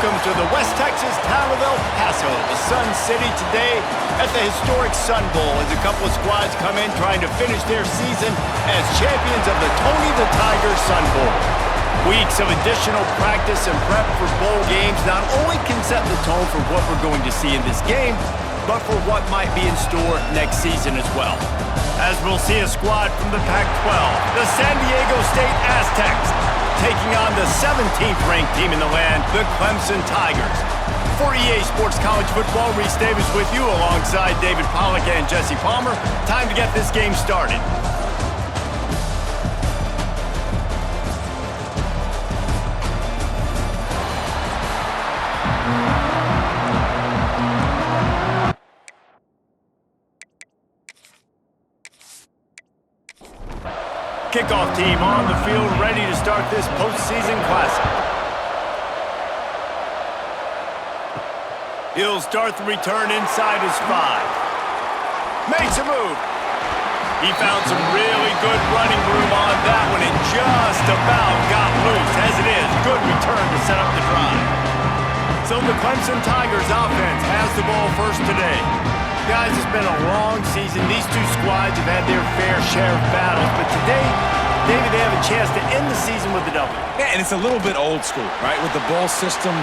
Welcome to the West Texas town of El Paso, the Sun City, today at the historic Sun Bowl as a couple of squads come in trying to finish their season as champions of the Tony the Tiger Sun Bowl. Weeks of additional practice and prep for bowl games not only can set the tone for what we're going to see in this game, but for what might be in store next season as well. As we'll see a squad from the Pac-12, the San Diego State Aztecs, taking on the 17th ranked team in the land, the Clemson Tigers. For EA Sports College Football, Reese Davis with you alongside David Pollack and Jesse Palmer. Time to get this game started. Kickoff team on the field, ready to start this postseason classic. He'll start the return inside his 5. Makes a move. He found some really good running room on that one and just about got loose. As it is, good return to set up the drive. So the Clemson Tigers offense has the ball first today. Guys, it's been a long season. These two squads have had their fair share of battles, but today, David, they have a chance to end the season with a W. Yeah, and it's a little bit old school, right? With the bowl system,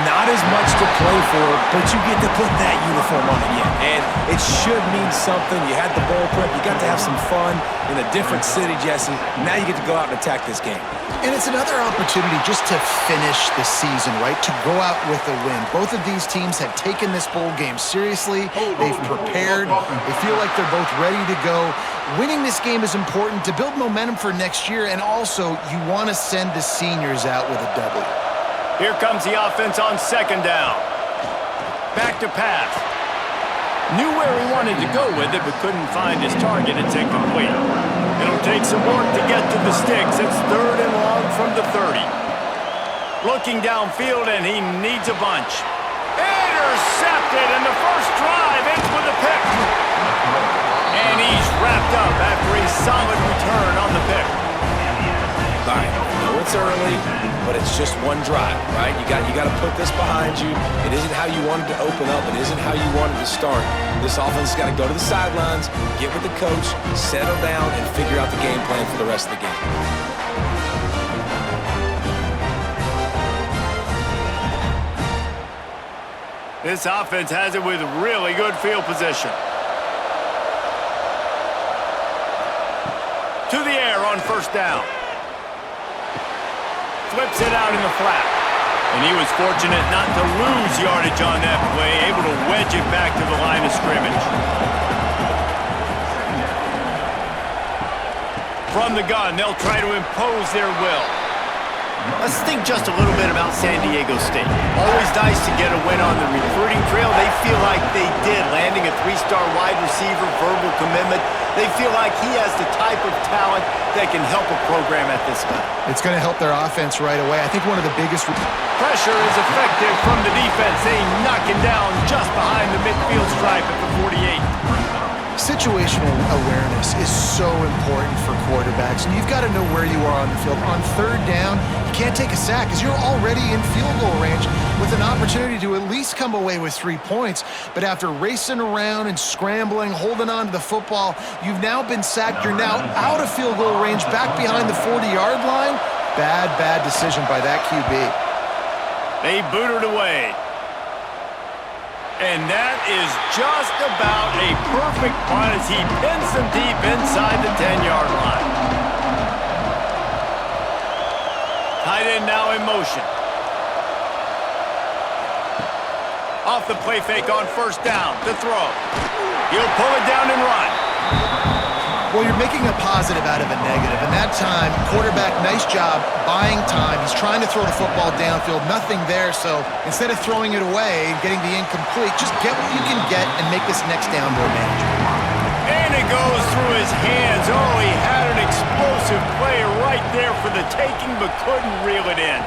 not as much to play for, but you get to put that uniform on again. And it should mean something. You had the bowl prep. You got to have some fun in a different city, Jesse. Now you get to go out and attack this game. And it's another opportunity just to finish the season, right? To go out with a win. Both of these teams have taken this bowl game seriously. They've prepared. They feel like they're both ready to go. Winning this game is important to build momentum for next year, and also you want to send the seniors out with a W. Here comes the offense on second down. Back to pass. Knew where he wanted to go with it, but couldn't find his target. It's incomplete. It'll take some work to get to the sticks. It's 3rd and long from the 30. Looking downfield, and he needs a bunch. Intercepted, and the first drive ends with a pick. And he's wrapped up after a solid return on the pick. All right, I know it's early, but it's just one drive, right? You got to put this behind you. It isn't how you wanted to open up. It isn't how you wanted to start. This offense has got to go to the sidelines, get with the coach, settle down, and figure out the game plan for the rest of the game. This offense has it with really good field position. To the air on first down. Flips it out in the flat. And he was fortunate not to lose yardage on that play, able to wedge it back to the line of scrimmage. From the gun, they'll try to impose their will. Let's think just a little bit about San Diego State. Always nice to get a win on the recruiting trail. They feel like they did, landing a 3-star wide receiver, verbal commitment. They feel like he has the type of talent that can help a program at this level. It's going to help their offense right away. I think one of the biggest... Pressure is effective from the defense. They knock him down just behind the midfield stripe at the 48. Situational awareness is so important for quarterbacks, and you've got to know where you are on the field. On third down, you can't take a sack because you're already in field goal range with an opportunity to at least come away with 3 points. But after racing around and scrambling, holding on to the football, you've now been sacked. You're now out of field goal range, back behind the 40-yard line. Bad decision by that QB. They booted away. And that is just about a perfect punt as he pins them deep inside the 10-yard line. Tight end now in motion. Off the play fake on first down. The throw. He'll pull it down and run. Well, you're making a positive out of a negative. And that time, quarterback, nice job buying time. He's trying to throw the football downfield. Nothing there. So instead of throwing it away and getting the incomplete, just get what you can get and make this next down more manageable. And it goes through his hands. Oh, he had an explosive play right there for the taking, but couldn't reel it in.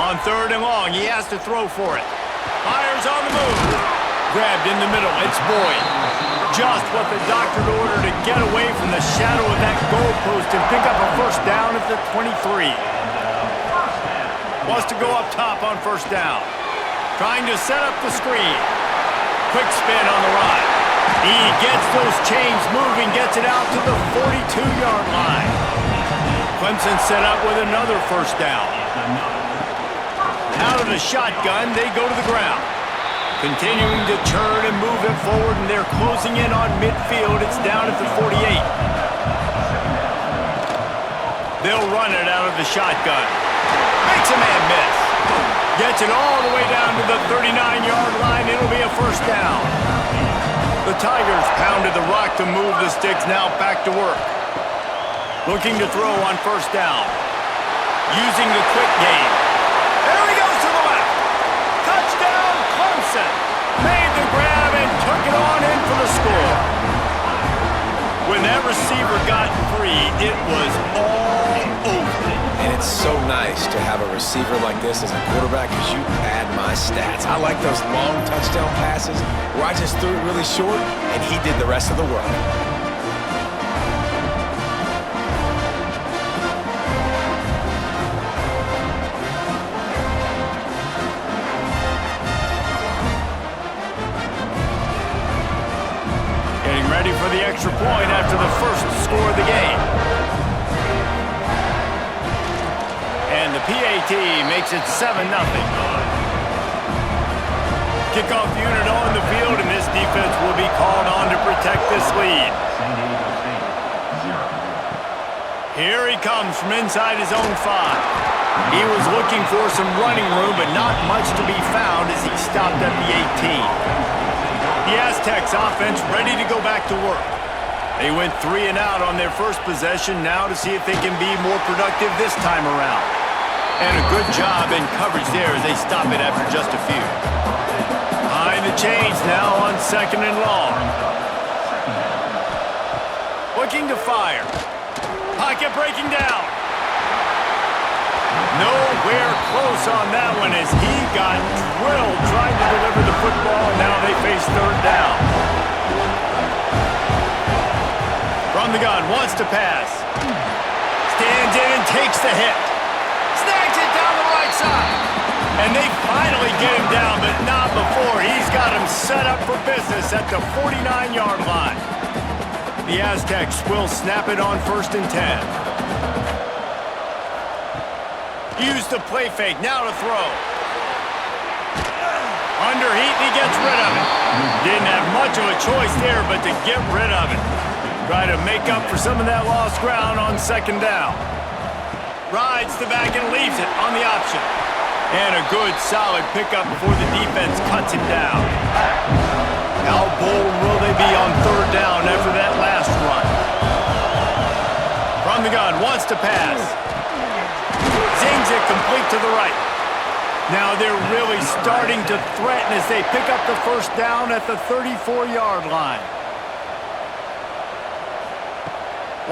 On third and long, he has to throw for it. Fires on the move. Grabbed in the middle. It's Boyd. Just what the doctor ordered to get away from the shadow of that goalpost and pick up a first down at the 23. Wants to go up top on first down. Trying to set up the screen. Quick spin on the run. He gets those chains moving, gets it out to the 42-yard line. Clemson set up with another first down. Out of the shotgun, they go to the ground. Continuing to churn and move it forward, and they're closing in on midfield. It's down at the 48. They'll run it out of the shotgun. Makes a man miss. Gets it all the way down to the 39-yard line. It'll be a first down. The Tigers pounded the rock to move the sticks. Now back to work. Looking to throw on first down. Using the quick game. There he goes to the left. Touchdown, Clemson. Made the grab and took it on in for the score. When that receiver got free, it was all over. And it's so nice to have a receiver like this as a quarterback because you pad my stats. I like those long touchdown passes where I just threw it really short and he did the rest of the work. Getting ready for the extra point after the first score of the game. And the PAT makes it 7-0. Kickoff unit on the field, and this defense will be called on to protect this lead. Here he comes from inside his own 5. He was looking for some running room, but not much to be found as he stopped at the 18. The Aztecs offense ready to go back to work. They went 3 and out on their first possession, now to see if they can be more productive this time around. And a good job in coverage there as they stop it after just a few. Behind the chains now on 2nd and long. Looking to fire. Pocket breaking down. Nowhere close on that one as he got drilled trying to deliver the football, and now they face 3rd down. From the gun, wants to pass. Stands in and takes the hit. Snags it down the right side. And they finally get him down, but not before. He's got him set up for business at the 49-yard line. The Aztecs will snap it on 1st and 10. Use the play fake, now to throw. Under heat, he gets rid of it. Didn't have much of a choice there, but to get rid of it. Try to make up for some of that lost ground on 2nd down. Rides the back and leaves it on the option. And a good, solid pickup before the defense cuts him down. How bold will they be on 3rd down after that last run? From the gun, wants to pass. Zings it complete to the right. Now they're really starting to threaten as they pick up the first down at the 34-yard line.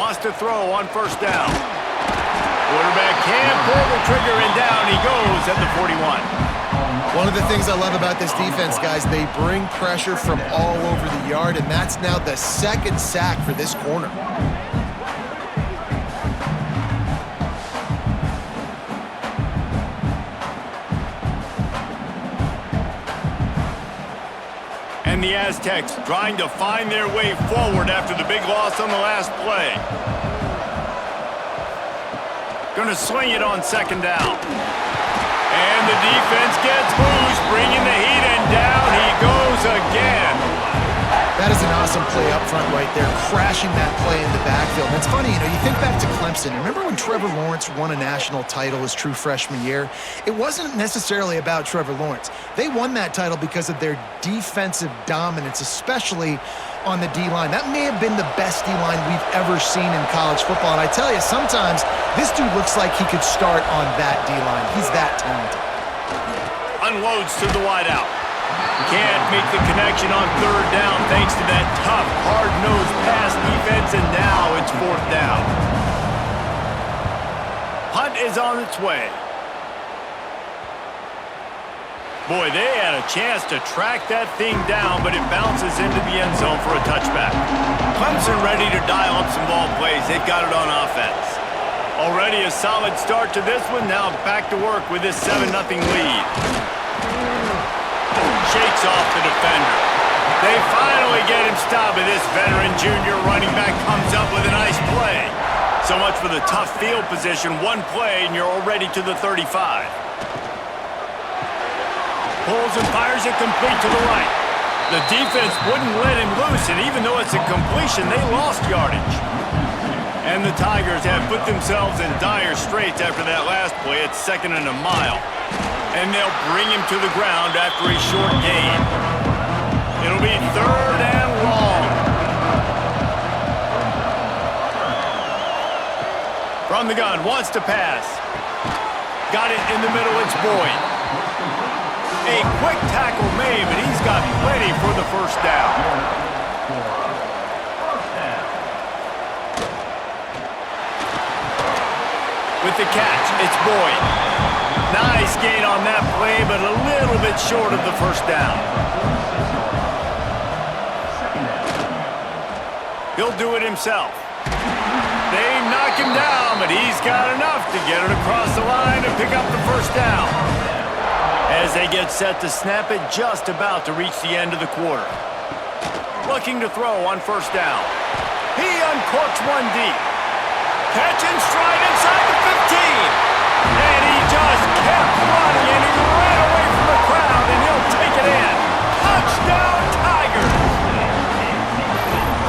Wants to throw on 1st down. Quarterback can't pull the trigger, and down he goes at the 41. One of the things I love about this defense, guys, they bring pressure from all over the yard, and that's now the 2nd sack for this corner. And the Aztecs trying to find their way forward after the big loss on the last play. Going to swing it on 2nd down. And the defense gets loose, bringing the heat, and down he goes again. That is an awesome play up front right there, crashing that play in the backfield. And it's funny, you know, you think back to Clemson. Remember when Trevor Lawrence won a national title his true freshman year? It wasn't necessarily about Trevor Lawrence. They won that title because of their defensive dominance, especially on the D-line. That may have been the best D-line we've ever seen in college football. And I tell you, sometimes this dude looks like he could start on that D-line. He's that talented. Unloads to the wideout. Can't make the connection on 3rd down thanks to that tough, hard-nosed pass defense, and now it's 4th down. Punt is on its way. Boy, they had a chance to track that thing down, but it bounces into the end zone for a touchback. Clemson ready to dial up some ball plays. They've got it on offense. Already a solid start to this one. Now back to work with this 7-0 lead. Shakes off the defender. They finally get him stopped, and this veteran junior running back comes up with a nice play. So much for the tough field position. One play, and you're already to the 35. Pulls and fires it complete to the right. The defense wouldn't let him loose, and even though it's a completion, they lost yardage. And the Tigers have put themselves in dire straits after that last play. It's 2nd and a mile. And they'll bring him to the ground after a short gain. It'll be 3rd and long. From the gun, wants to pass. Got it in the middle, it's Boyd. A quick tackle made, but he's got plenty for the first down. With the catch, it's Boyd. Nice gain on that play, but a little bit short of the first down. He'll do it himself. They knock him down, but he's got enough to get it across the line and pick up the first down. As they get set to snap it, just about to reach the end of the quarter. Looking to throw on first down. He uncorks one deep. Catch and stride inside the 15. And he just kept running, and he ran away from the crowd, and he'll take it in. Touchdown, Tigers!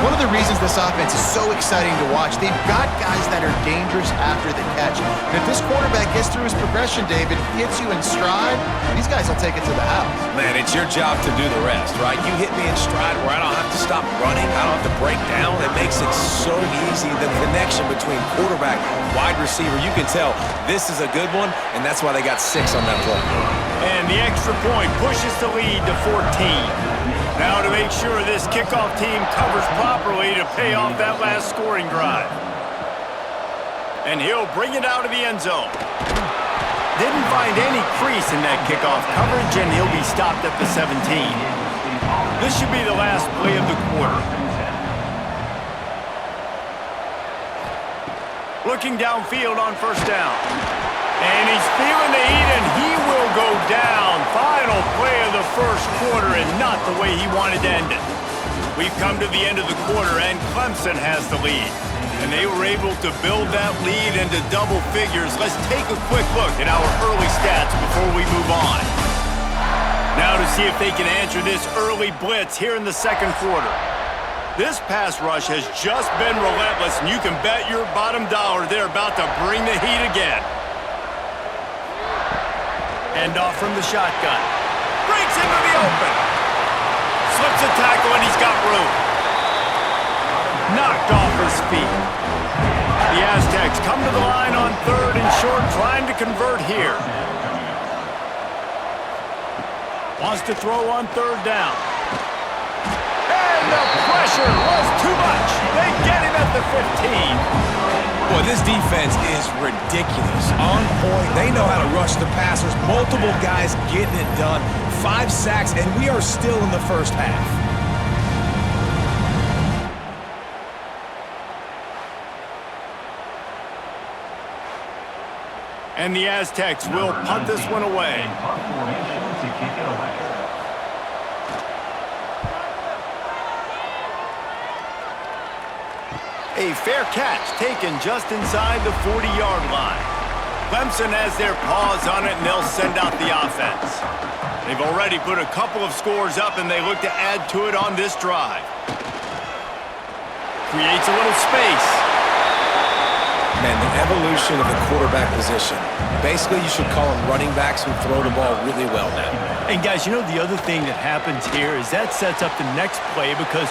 One of the reasons this offense is so exciting to watch, they've got guys that are dangerous after the catch. And if this quarterback gets through his progression, David, hits you in stride, these guys will take it to the house. Man, it's your job to do the rest, right? You hit me in stride where I don't have to stop running. I don't have to break down. It makes it so easy. The connection between quarterback, wide receiver, you can tell this is a good one, and that's why they got 6 on that play. And the extra point pushes the lead to 14. Now to make sure this kickoff team covers properly to pay off that last scoring drive. And he'll bring it out of the end zone. Didn't find any crease in that kickoff coverage, and he'll be stopped at the 17. This should be the last play of the quarter. Looking downfield on first down. And he's feeling the heat, and he will go down. Final play of the first quarter, and not the way he wanted to end it. We've come to the end of the quarter, and Clemson has the lead. And they were able to build that lead into double figures. Let's take a quick look at our early stats before we move on. Now to see if they can answer this early blitz here in the second quarter. This pass rush has just been relentless, and you can bet your bottom dollar they're about to bring the heat again. End off from the shotgun. Breaks into the open. Slips a tackle, and he's got room. Knocked off his feet. The Aztecs come to the line on 3rd and short, trying to convert here. Wants to throw on 3rd down. And the pressure was too much. They get him at the 15. Boy, this defense is ridiculous. On point. They know how to rush the passers. Multiple guys getting it done. 5 sacks, and we are still in the first half. And the Aztecs will punt this one away. A fair catch taken just inside the 40-yard line. Clemson has their paws on it, and they'll send out the offense. They've already put a couple of scores up, and they look to add to it on this drive. Creates a little space. Man, the evolution of the quarterback position. Basically, you should call them running backs who throw the ball really well now. And guys, you know the other thing that happens here is that sets up the next play, because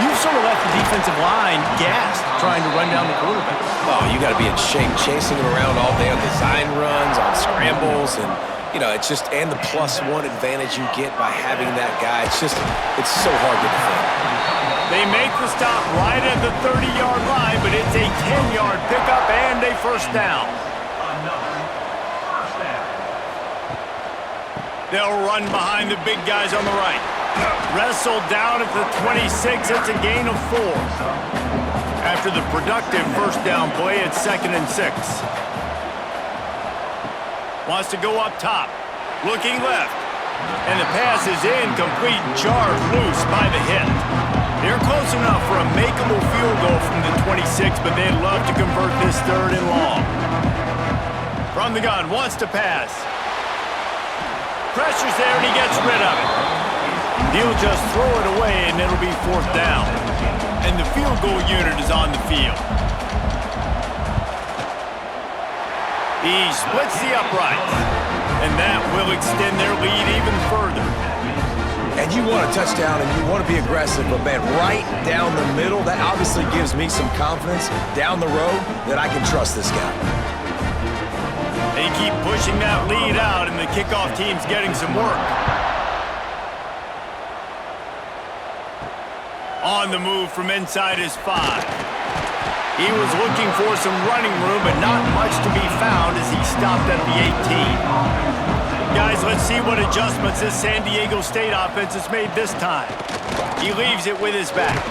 you've sort of left the defensive line gassed trying to run down the quarterback. Oh, you got to be in shape, chasing him around all day on design runs, on scrambles, and, you know, it's just, and the +1 advantage you get by having that guy. It's just, it's so hard to defend. They make the stop right at the 30-yard line, but it's a 10-yard pickup and a first down. They'll run behind the big guys on the right. Wrestled down at the 26. It's a gain of 4. After the productive first down play, it's 2nd and 6. Wants to go up top. Looking left. And the pass is incomplete, jarred loose by the hit. They're close enough for a makeable field goal from the 26, but they'd love to convert this 3rd and long. From the gun, wants to pass. Pressure's there, and he gets rid of it. He'll just throw it away, and it'll be 4th down. And the field goal unit is on the field. He splits the uprights, and that will extend their lead even further. And you want a touchdown, and you want to be aggressive, but, man, right down the middle, that obviously gives me some confidence down the road that I can trust this guy. They keep pushing that lead out, and the kickoff team's getting some work. On the move from inside his 5. He was looking for some running room, but not much to be found as he stopped at the 18. Guys, let's see what adjustments this San Diego State offense has made this time. He leaves it with his back.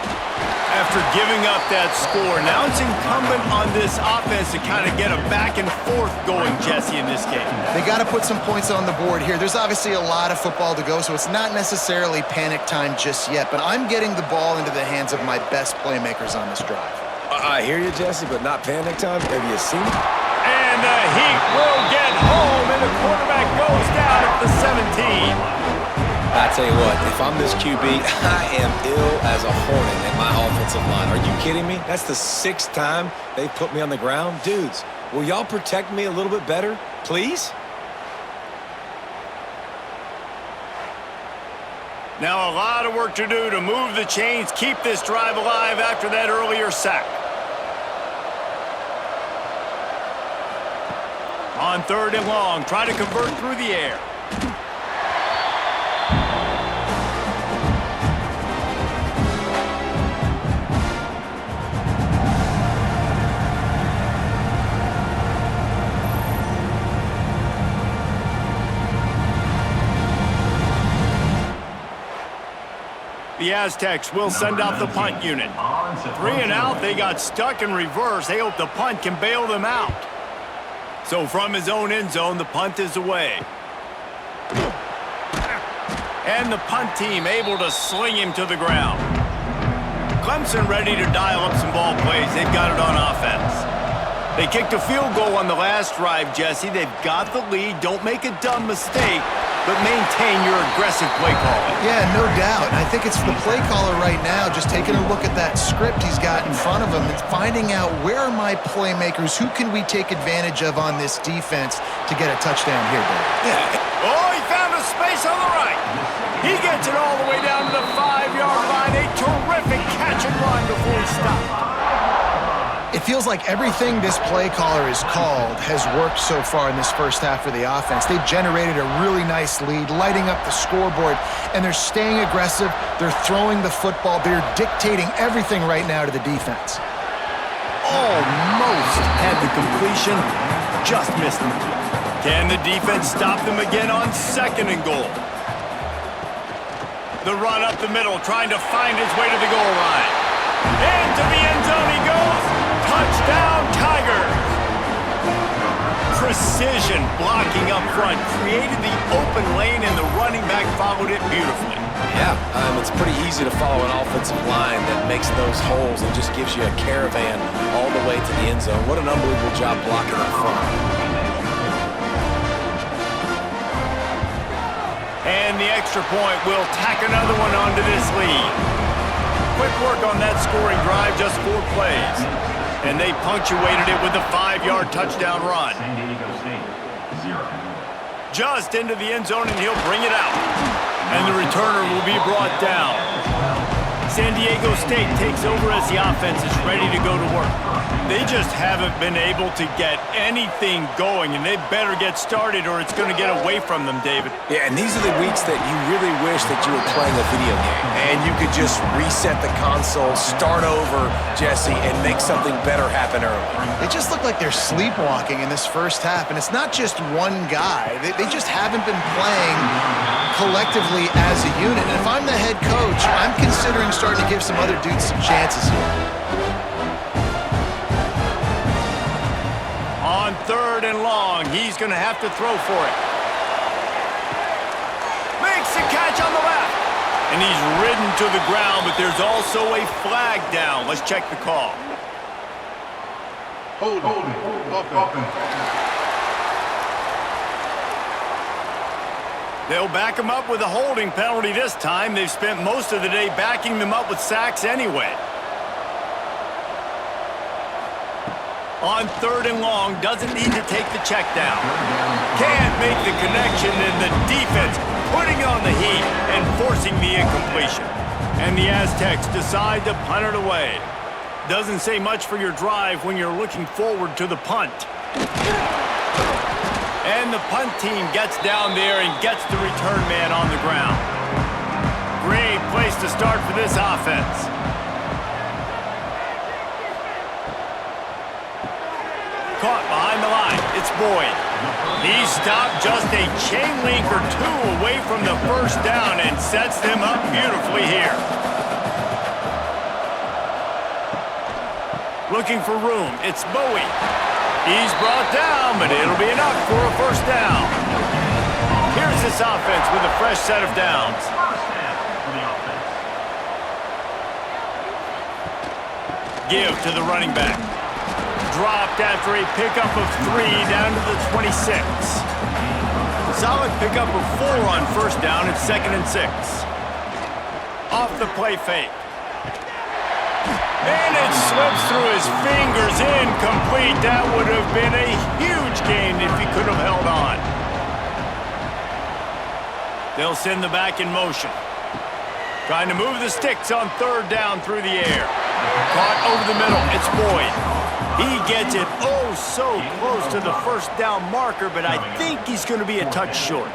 After giving up that score, now it's incumbent on this offense to kind of get a back and forth going, Jesse, in this game. They got to put some points on the board here. There's obviously a lot of football to go, so it's not necessarily panic time just yet, but I'm getting the ball into the hands of my best playmakers on this drive. I hear you, Jesse, but not panic time. Have you seen it? And the Heat will get home, and the quarterback goes down at the 17. I tell you what, if I'm this QB, I am ill as a hornet at my offensive line. Are you kidding me? That's the 6th time they've put me on the ground. Dudes, will y'all protect me a little bit better, please? Now a lot of work to do to move the chains, keep this drive alive after that earlier sack. On 3rd and long, try to convert through the air. The Aztecs will send out the punt unit. 3 and out, they got stuck in reverse. They hope the punt can bail them out. So from his own end zone, the punt is away. And the punt team able to sling him to the ground. Clemson ready to dial up some ball plays. They've got it on offense. They kicked a field goal on the last drive, Jesse. They've got the lead. Don't make a dumb mistake, but maintain your aggressive play calling. Yeah, no doubt. I think it's the play caller right now just taking a look at that script he's got in front of him and finding out where are my playmakers, who can we take advantage of on this defense to get a touchdown here, Dave. Yeah. Oh, he found a space on the right. He gets it all the way down to the 5-yard line. A terrific catch and run before he stopped. It feels like everything this play caller has called has worked so far in this first half for the offense. They've generated a really nice lead, lighting up the scoreboard, and they're staying aggressive. They're throwing the football. They're dictating everything right now to the defense. Almost had the completion, just missed it. Can the defense stop them again on 2nd and goal? The run up the middle, trying to find his way to the goal line. Into the end zone he goes. Touchdown, Tigers! Precision blocking up front created the open lane, and the running back followed it beautifully. Yeah, it's pretty easy to follow an offensive line that makes those holes and just gives you a caravan all the way to the end zone. What an unbelievable job blocking up front. And the extra point will tack another one onto this lead. Quick work on that scoring drive, just 4 plays. And they punctuated it with a 5-yard touchdown run. Just into the end zone, and he'll bring it out. And the returner will be brought down. San Diego State takes over as the offense is ready to go to work. They just haven't been able to get anything going, and they better get started or it's going to get away from them, David. Yeah, and these are the weeks that you really wish that you were playing a video game and you could just reset the console, start over, Jesse, and make something better happen early. They just look like they're sleepwalking in this first half, and it's not just one guy. They just haven't been playing collectively as a unit. And if I'm the head coach, I'm considering starting to give some other dudes some chances here. 3rd and long. He's going to have to throw for it. Makes the catch on the left. And he's ridden to the ground, but there's also a flag down. Let's check the call. Holding. They'll back him up with a holding penalty this time. They've spent most of the day backing them up with sacks anyway. On 3rd and long, doesn't need to take the check down. Can't make the connection, and the defense putting on the heat and forcing the incompletion. And the Aztecs decide to punt it away. Doesn't say much for your drive when you're looking forward to the punt. And the punt team gets down there and gets the return man on the ground. Great place to start for this offense. Caught behind the line. It's Boyd. He's stopped just a chain link or two away from the first down and sets them up beautifully here. Looking for room. It's Bowie. He's brought down, but it'll be enough for a first down. Here's this offense with a fresh set of downs. Give to the running back. Dropped after a pickup of 3 down to the 26. Solid pickup of 4 on first down. It's 2nd and 6. Off the play fake. And it slips through his fingers, incomplete. That would have been a huge gain if he could have held on. They'll send the back in motion. Trying to move the sticks on 3rd down through the air. Caught over the middle. It's Boyd. He gets it oh so close to the first down marker, but I think he's going to be a touch short.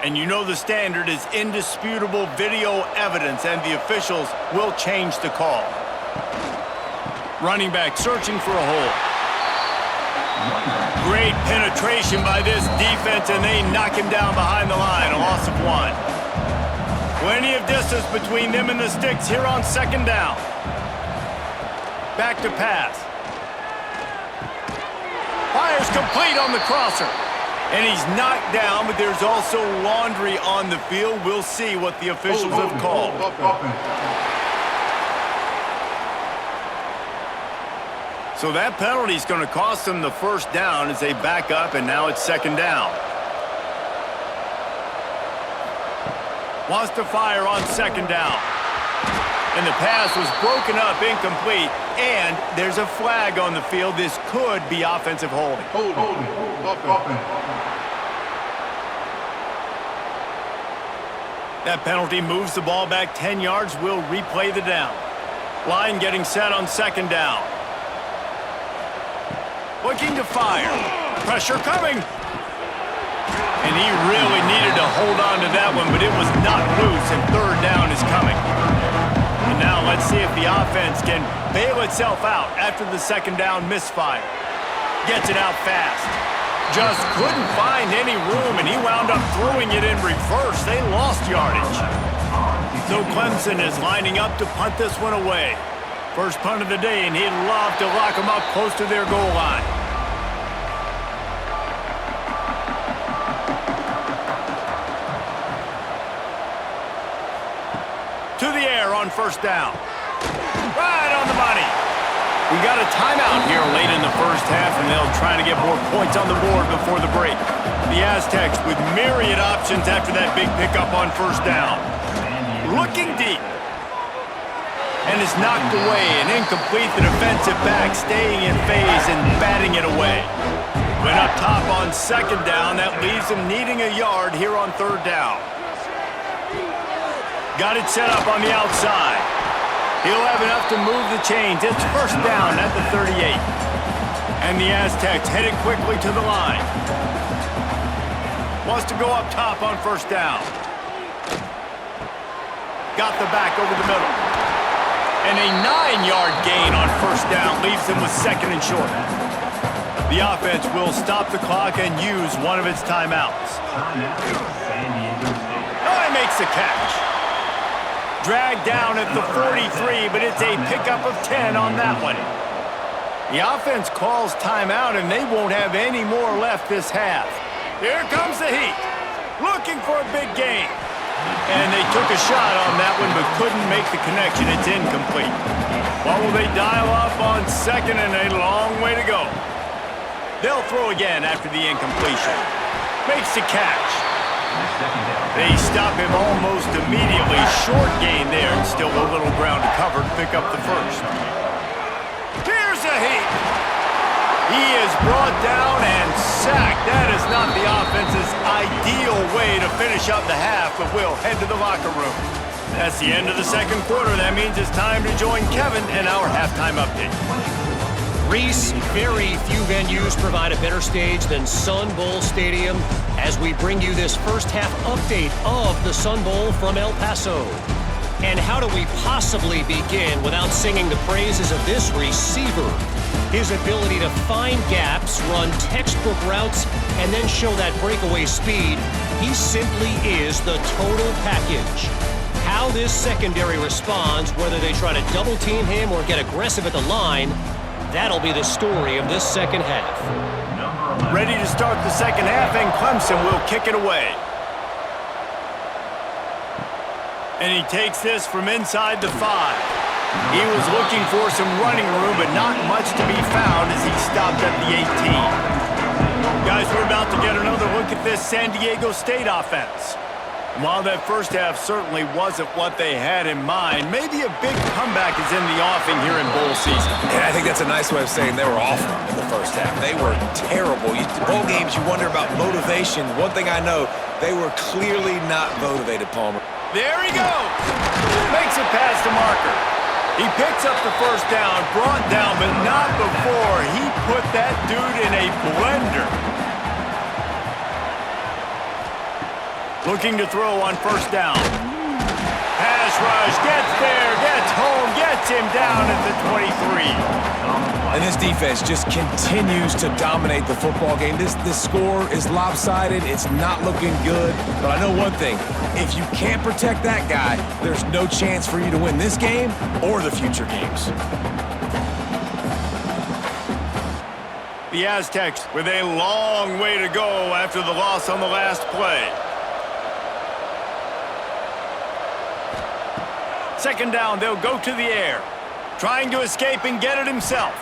And you know the standard is indisputable video evidence, and the officials will change the call. Running back searching for a hole. Great penetration by this defense, and they knock him down behind the line. A loss of 1. Plenty of distance between them and the sticks here on 2nd down. Back to pass. Fires complete on the crosser. And he's knocked down, but there's also laundry on the field. We'll see what the officials have called. So that penalty is going to cost them the first down as they back up, and now it's 2nd down. Wants to fire on 2nd down. And the pass was broken up, incomplete, and there's a flag on the field. This could be offensive holding. That penalty moves the ball back 10 yards. We'll replay the down. Line getting set on 2nd down. Looking to fire. Pressure coming. And he really needed to hold on to that one, but it was not loose, and 3rd down is coming. And now let's see if the offense can bail itself out after the 2nd down misfire. Gets it out fast. Just couldn't find any room, and he wound up throwing it in reverse. They lost yardage. So Clemson is lining up to punt this one away. First punt of the day, and he'd love to lock them up close to their goal line. To the air on 1st down. Right on the money. We got a timeout here late in the first half, and they'll try to get more points on the board before the break. The Aztecs with myriad options after that big pickup on 1st down. Looking deep. And it's knocked away and incomplete. The defensive back staying in phase and batting it away. Went up top on 2nd down. That leaves him needing a yard here on 3rd down. Got it set up on the outside. He'll have enough to move the chains. It's 1st down at the 38. And the Aztecs headed quickly to the line. Wants to go up top on 1st down. Got the back over the middle. And a 9-yard gain on 1st down leaves them with 2nd and short. The offense will stop the clock and use one of its timeouts. Oh, he makes the catch. Dragged down at the 43, but it's a pickup of 10 on that one. The offense calls timeout, and they won't have any more left this half. Here comes the Heat, looking for a big gain. And they took a shot on that one, but couldn't make the connection. It's incomplete. What will they dial up on second, and a long way to go? They'll throw again after the incompletion. Makes the catch. They stop him almost immediately. Short gain there, and still a little ground to cover to pick up the first. Here's a Heat. He is brought down and sacked. That is not the offense's ideal way to finish up the half, but we'll head to the locker room. That's the end of the second quarter. That means it's time to join Kevin in our halftime update. Reese, very few venues provide a better stage than Sun Bowl Stadium as we bring you this first half update of the Sun Bowl from El Paso. And how do we possibly begin without singing the praises of this receiver? His ability to find gaps, run textbook routes, and then show that breakaway speed, he simply is the total package. How this secondary responds, whether they try to double team him or get aggressive at the line, that'll be the story of this second half. Ready to start the second half, and Clemson will kick it away. And he takes this from inside the 5. He was looking for some running room, but not much to be found as he stopped at the 18. Guys, we're about to get another look at this San Diego State offense. And while that first half certainly wasn't what they had in mind, maybe a big comeback is in the offing here in bowl season. And I think that's a nice way of saying they were awful in the first half. They were terrible. Bowl games, you wonder about motivation. One thing I know, they were clearly not motivated, Palmer. There he goes. Makes it past the marker. He picks up the first down, brought down, but not before he put that dude in a blender. Looking to throw on first down. Pass rush, gets there, gets home, gets him down at the 23. And this defense just continues to dominate the football game. This score is lopsided. It's not looking good. But I know one thing. If you can't protect that guy, there's no chance for you to win this game or the future games. The Aztecs with a long way to go after the loss on the last play. Second down, they'll go to the air. Trying to escape and get it himself.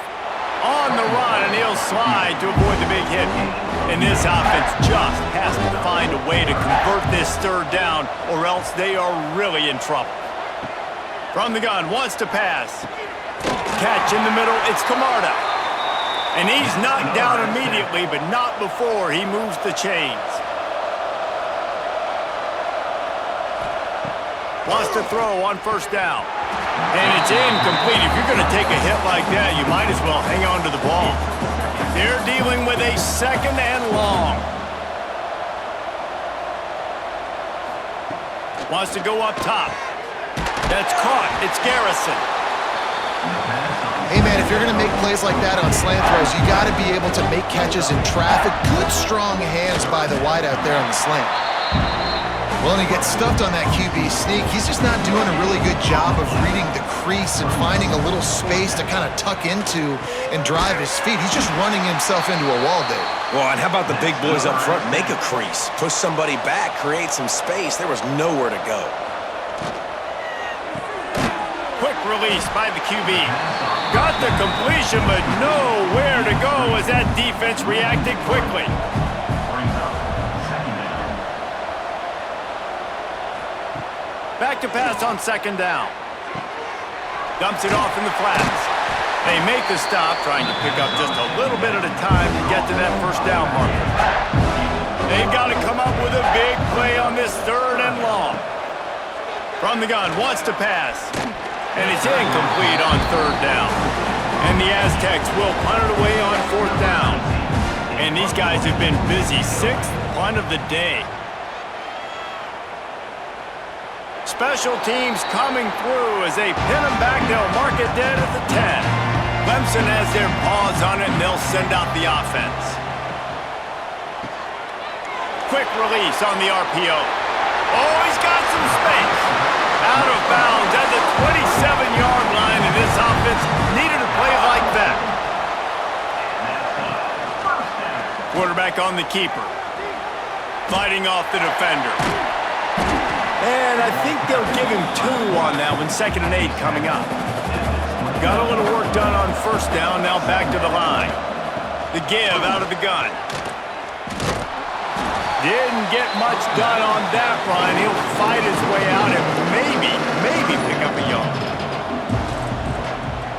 On the run, and he'll slide to avoid the big hit. And this offense just has to find a way to convert this third down, or else they are really in trouble. From the gun, wants to pass. Catch in the middle, it's Camarda. And he's knocked down immediately, but not before he moves the chains. Wants to throw on first down. And it's incomplete. If you're going to take a hit like that, you might as well hang on to the ball. They're dealing with a second and long. Wants to go up top. That's caught. It's Garrison. Hey, man, if you're going to make plays like that on slant throws, you got to be able to make catches in traffic. Good, strong hands by the wide out there on the slant. Well, and he gets stuffed on that QB sneak. He's just not doing a really good job of reading the crease and finding a little space to kind of tuck into and drive his feet. He's just running himself into a wall, Dave. Well, and how about the big boys up front? Make a crease. Push somebody back. Create some space. There was nowhere to go. Quick release by the QB. Got the completion, but nowhere to go as that defense reacted quickly. Back to pass on second down. Dumps it off in the flats. They make the stop, trying to pick up just a little bit at a time to get to that first down marker. They've got to come up with a big play on this third and long. From the gun, wants to pass. And it's incomplete on third down. And the Aztecs will punt it away on fourth down. And these guys have been busy. Sixth punt of the day. Special teams coming through as they pin them back. They'll mark it dead at the 10. Clemson has their paws on it, and they'll send out the offense. Quick release on the RPO. Oh, he's got some space. Out of bounds at the 27-yard line, and this offense needed a play like that. Quarterback on the keeper. Fighting off the defender. And I think they'll give him 2 on that one. 2nd and 8 coming up. Got a little work done on first down. Now back to the line. The give out of the gun. Didn't get much done on that run. He'll fight his way out and maybe pick up a yard.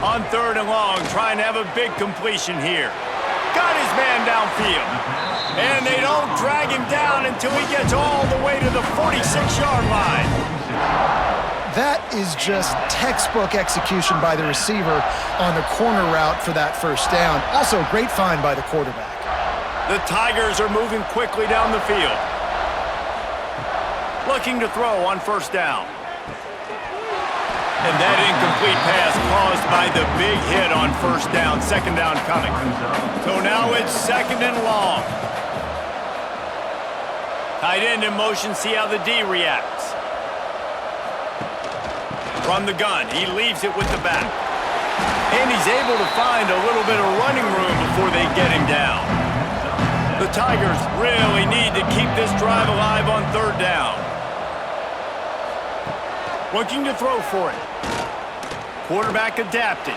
On 3rd and long, trying to have a big completion here. Got his man downfield. And they don't drag him down until he gets all the way to the 46-yard line. That is just textbook execution by the receiver on the corner route for that first down. Also, great find by the quarterback. The Tigers are moving quickly down the field. Looking to throw on first down. And that incomplete pass caused by the big hit on first down. 2nd down coming. So now it's 2nd and long. Tight end in motion, see how the D reacts. From the gun, he leaves it with the back. And he's able to find a little bit of running room before they get him down. The Tigers really need to keep this drive alive on 3rd down. Looking to throw for it. Quarterback adapted.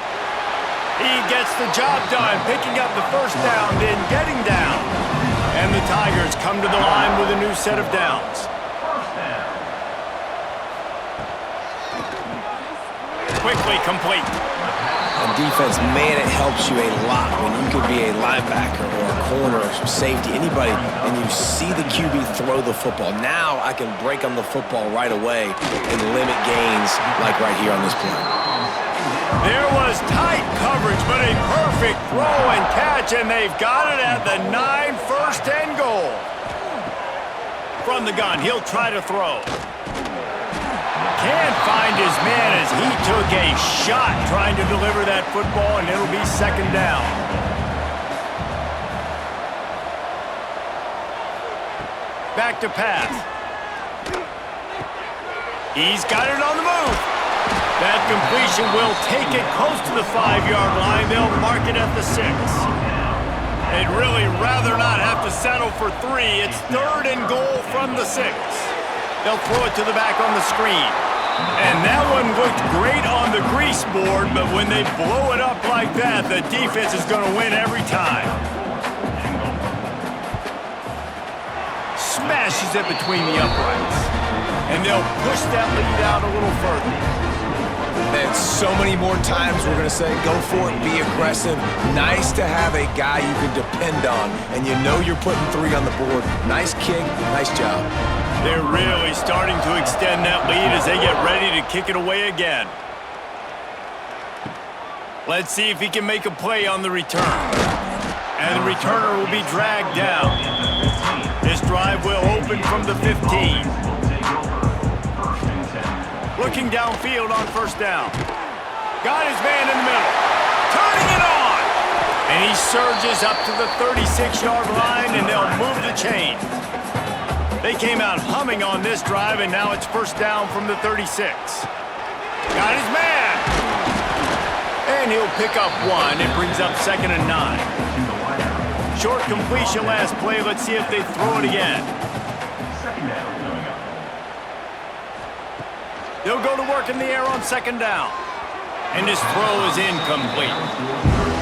He gets the job done, picking up the first down, then getting down. And the Tigers come to the line with a new set of downs. Quickly complete. On defense, man, it helps you a lot when you can be a linebacker or a corner or some safety, anybody, and you see the QB throw the football. Now I can break on the football right away and limit gains like right here on this play. There was tight coverage, but a perfect throw and catch, and they've got it at the 9, 1st and goal. From the gun, he'll try to throw. Can't find his man as he took a shot trying to deliver that football, and it'll be 2nd down. Back to pass. He's got it on the move. That completion will take it close to the 5-yard line. They'll mark it at the 6. They'd really rather not have to settle for 3. It's 3rd and goal from the 6. They'll throw it to the back on the screen. And that one looked great on the grease board, but when they blow it up like that, the defense is going to win every time. Smashes it between the uprights. And they'll push that lead out a little further. And so many more times we're going to say, go for it, be aggressive. Nice to have a guy you can depend on, and you know you're putting 3 on the board. Nice kick, nice job. They're really starting to extend that lead as they get ready to kick it away again. Let's see if he can make a play on the return. And the returner will be dragged down. This drive will open from the 15. Looking downfield on first down. Got his man in the middle. Turning it on! And he surges up to the 36-yard line, and they'll move the chain. They came out humming on this drive, and now it's first down from the 36. Got his man! And he'll pick up 1. It brings up 2nd and 9. Short completion last play. Let's see if they throw it again. They'll go to work in the air on 2nd down. And his throw is incomplete.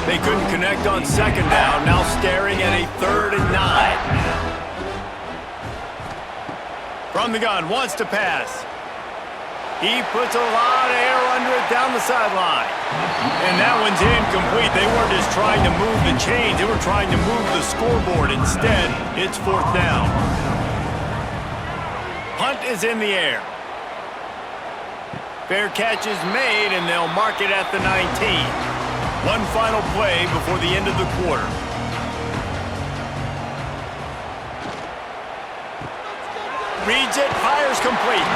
They couldn't connect on 2nd down, now staring at a 3rd and 9. From the gun, wants to pass. He puts a lot of air under it down the sideline. And that one's incomplete. They weren't just trying to move the chains, they were trying to move the scoreboard. Instead, it's 4th down. Punt is in the air. Fair catch is made, and they'll mark it at the 19. One final play before the end of the quarter. Reads it, fires complete.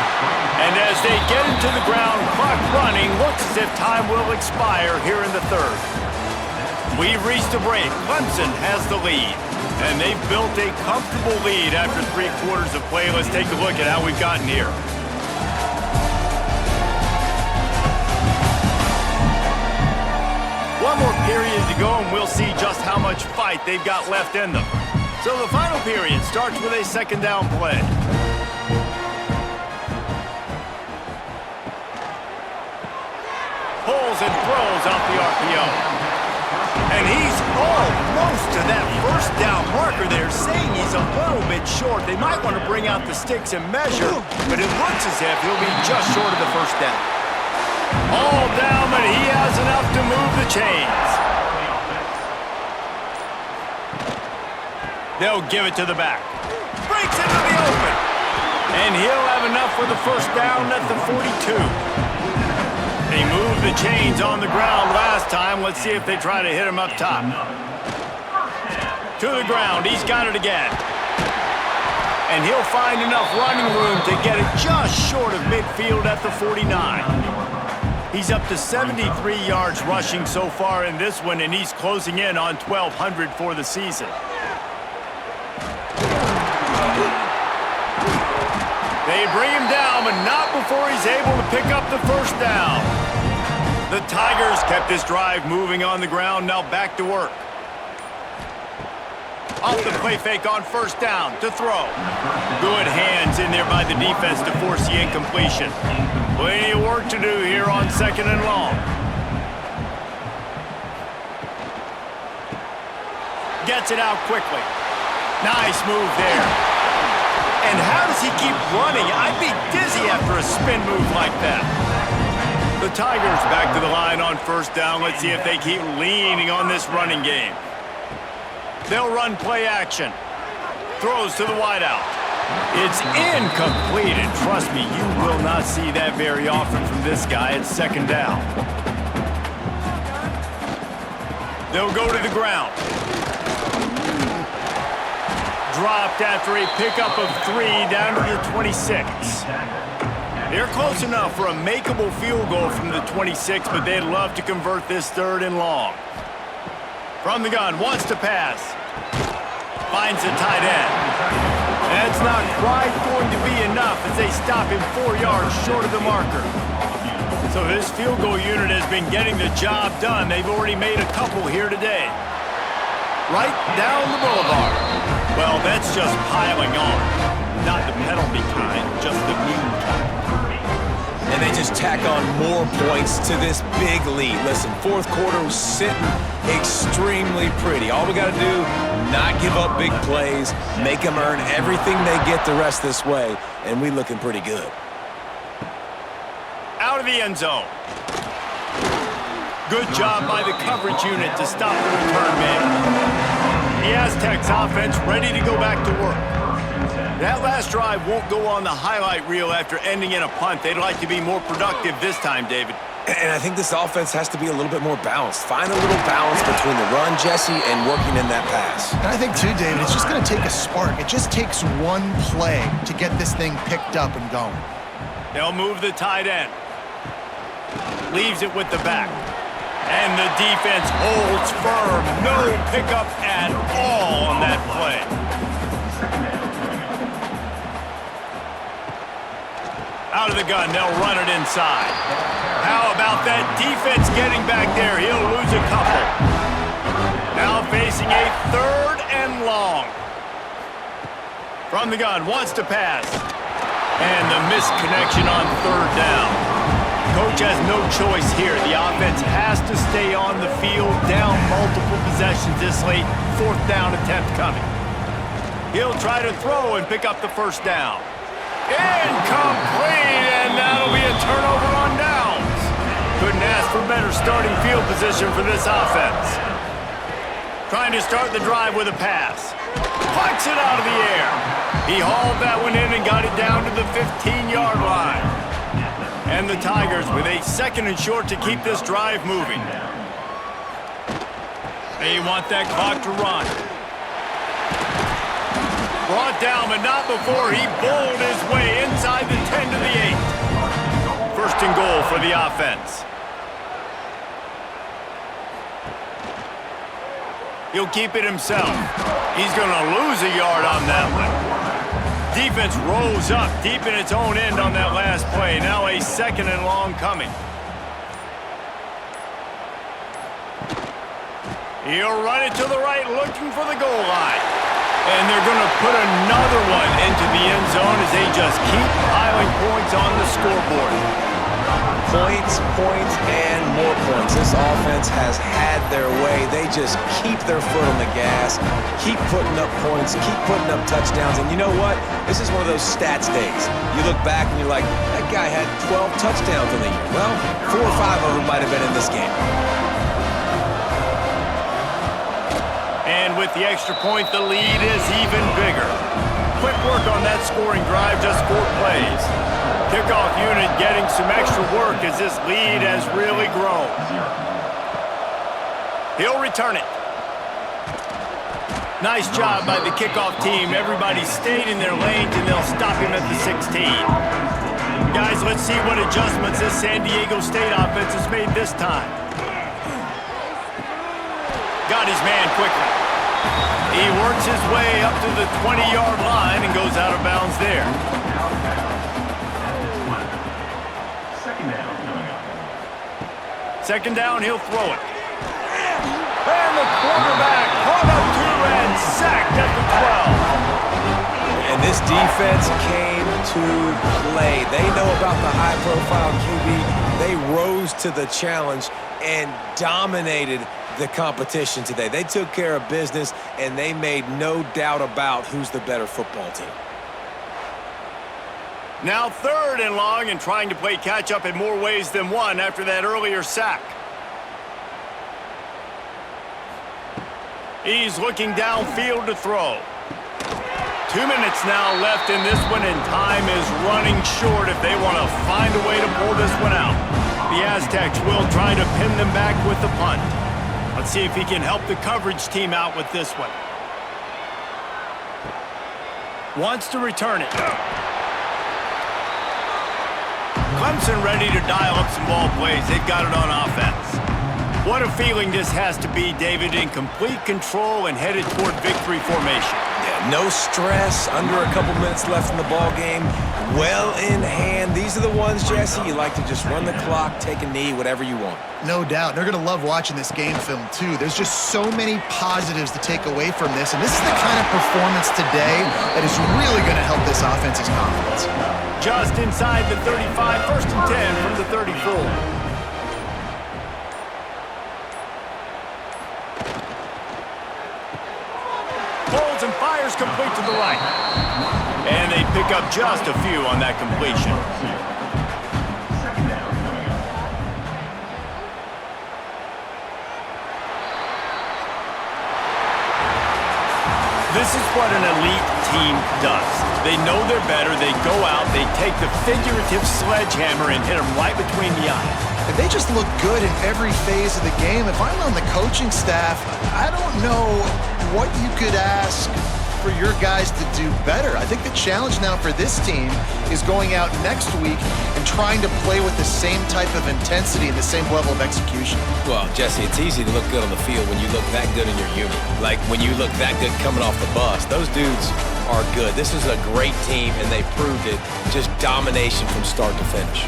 And as they get into the ground, clock running, looks as if time will expire here in the 3rd. We've reached a break. Clemson has the lead, and they've built a comfortable lead after 3 quarters of play. Let's take a look at how we've gotten here. One more period to go, and we'll see just how much fight they've got left in them. So the final period starts with a second down play. Pulls and throws off the RPO. And he's almost to that first down marker there, saying he's a little bit short. They might want to bring out the sticks and measure, but it looks as if he'll be just short of the first down. All down, but he has enough to move the chains. They'll give it to the back. Breaks into the open. And he'll have enough for the first down at the 42. They moved the chains on the ground last time. Let's see if they try to hit him up top. To the ground. He's got it again. And he'll find enough running room to get it just short of midfield at the 49. He's up to 73 yards rushing so far in this one, and he's closing in on 1,200 for the season. They bring him down, but not before he's able to pick up the first down. The Tigers kept this drive moving on the ground, now back to work. Off the play fake on first down to throw. Good hands in there by the defense to force the incompletion. Plenty of work to do here on second and long. Gets it out quickly. Nice move there. And how does he keep running? I'd be dizzy after a spin move like that. The Tigers back to the line on first down. Let's see if they keep leaning on this running game. They'll run play action. Throws to the wideout. It's incomplete, and trust me, you will not see that very often from this guy. It's second down. They'll go to the ground. Dropped after a pickup of 3 down to the 26. They're close enough for a makeable field goal from the 26, but they'd love to convert this third and long. From the gun, wants to pass. Finds the tight end. That's not quite going to be enough as they stop him 4 yards short of the marker. So this field goal unit has been getting the job done. They've already made a couple here today. Right down the boulevard. Well, that's just piling on. Not the penalty kind, just the mean kind. And they just tack on more points to this big lead. Listen, fourth quarter was sitting extremely pretty. All we got to do, not give up big plays, make them earn everything they get the rest this way, and we looking pretty good. Out of the end zone. Good job by the coverage unit to stop the return man. The Aztecs offense ready to go back to work. That last drive won't go on the highlight reel after ending in a punt. They'd like to be more productive this time, David. And I think this offense has to be a little bit more balanced. Find a little balance between the run, Jesse, and working in that pass. And I think, too, David, it's just going to take a spark. It just takes one play to get this thing picked up and going. They'll move the tight end. Leaves it with the back. And the defense holds firm. No pickup at all on that play. Out of the gun, they'll run it inside. How about that defense getting back there? He'll lose a couple. Now facing a third and long. From the gun, wants to pass. And the misconnection on third down. Coach has no choice here. The offense has to stay on the field, down multiple possessions this late. Fourth down attempt coming. He'll try to throw and pick up the first down. Incomplete, and that'll be a turnover on downs. Couldn't ask for better starting field position for this offense. Trying to start the drive with a pass. Pucks it out of the air. He hauled that one in and got it down to the 15-yard line. And the Tigers with a second and short to keep this drive moving. They want that clock to run. Brought down, but not before he bowled his way inside the 10 to the 8. First and goal for the offense. He'll keep it himself. He's going to lose a yard on that one. Defense rolls up deep in its own end on that last play. Now a 2nd and long coming. He'll run it to the right, looking for the goal line. And they're going to put another one into the end zone as they just keep piling points on the scoreboard. Points, points, and more points. This offense has had their way. They just keep their foot on the gas, keep putting up points, keep putting up touchdowns. And you know what? This is one of those stats days. You look back and you're like, that guy had 12 touchdowns in the year. Well, 4 or 5 of them might have been in this game. And with the extra point, the lead is even bigger. Quick work on that scoring drive, just 4 plays. Kickoff unit getting some extra work as this lead has really grown. He'll return it. Nice job by the kickoff team. Everybody stayed in their lanes, and they'll stop him at the 16. Guys, let's see what adjustments this San Diego State offense has made this time. Got his man quickly. He works his way up to the 20-yard line and goes out of bounds there. Second down, he'll throw it. And the quarterback caught up to and sacked at the 12. And this defense came to play. They know about the high-profile QB. They rose to the challenge and dominated the competition today. They took care of business, and they made no doubt about who's the better football team. Now 3rd and long and trying to play catch-up in more ways than one after that earlier sack. He's looking downfield to throw. 2 minutes now left in this one, and time is running short if they want to find a way to pull this one out. The Aztecs will try to pin them back with the punt. Let's see if he can help the coverage team out with this one. Wants to return it. Clemson ready to dial up some ball plays. They've got it on offense. What a feeling this has to be, David, in complete control and headed toward victory formation. Yeah, no stress, under a couple minutes left in the ball game, well in hand. These are the ones, Jesse, you like to just run the clock, take a knee, whatever you want. No doubt. They're going to love watching this game film, too. There's just so many positives to take away from this, and this is the kind of performance today that is really going to help this offense's confidence. Just inside the 35, 1st and 10 from the 34. Pulls and fires complete to the right. And they pick up just a few on that completion. This is what an elite team does. They know they're better. They go out, they take the figurative sledgehammer and hit them right between the eyes. And they just look good in every phase of the game. If I'm on the coaching staff, I don't know what you could ask for your guys to do better. I think the challenge now for this team is going out next week and trying to play with the same type of intensity and the same level of execution. Well, Jesse, it's easy to look good on the field when you look that good in your unit. Like when you look that good coming off the bus. Those dudes are good. This is a great team, and they proved it. Just domination from start to finish.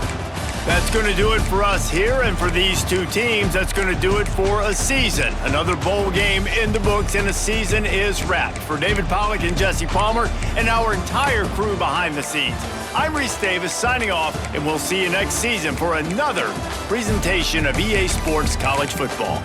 That's going to do it for us here, and for these two teams, that's going to do it for a season. Another bowl game in the books, and a season is wrapped. For David Pollack and Jesse Palmer and our entire crew behind the scenes, I'm Reese Davis signing off, and we'll see you next season for another presentation of EA Sports College Football.